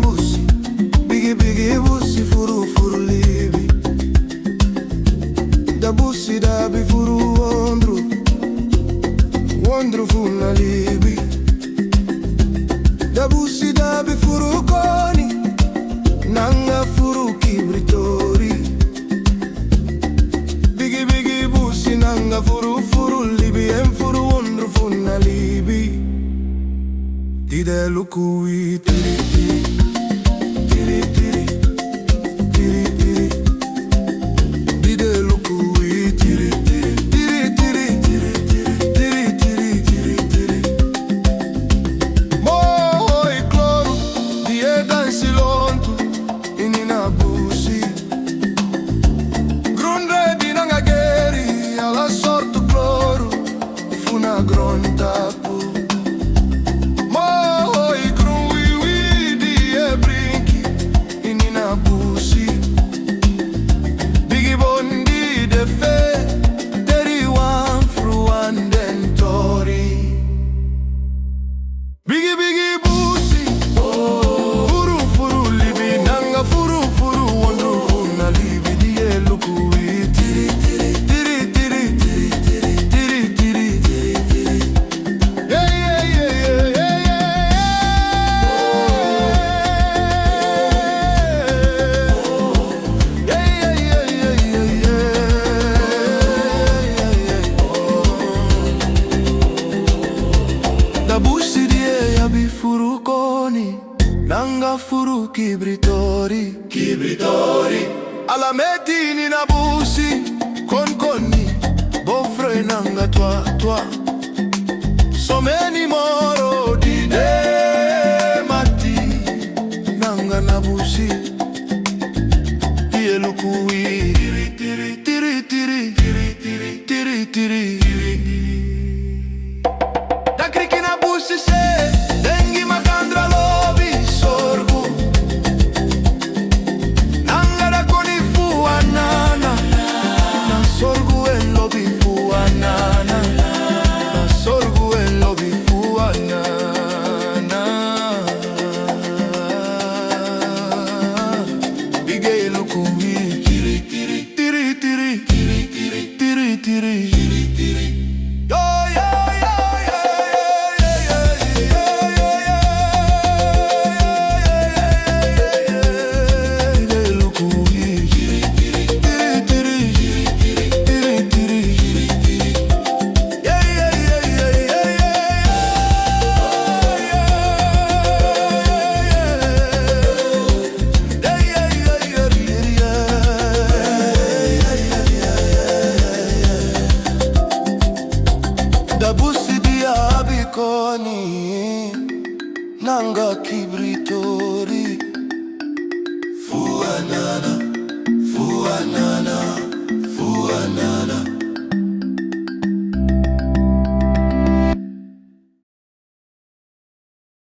Busi, Bigi Busi, furu furu libi. Da Busi da bi furu wondru funa libi. Da Busi da bi furu koni, nanga furu kibritori. Bigi Busi nanga furu libi, en furu wondru funa libi. Dide lukui tiri tiri, tiri tiri, tiri tiri. Dide lukui tiri tiri, tiri tiri, tiri tiri, tiri tiri, tiri tiri. Moi cloro, die dansi lontu, inina Busi. Grunde di nanga geri, alla sortu cloro, funa gronta pu. Busi, Bigi bondi de fe, teri wan fruan dentori. Bigi Busi, furu furu libi, nanga furu wondru funa libi. Die lukui tiri tiri, tiri tiri, tiri tiri, tiri tiri, tiri. Yeah yeah yeah yeah yeah. Busi die ya bi furu koni, nanga furu kibritori. Alla metini na Busi, koni, bofre nanga tua. Someni moro di de mati, nanga na Busi.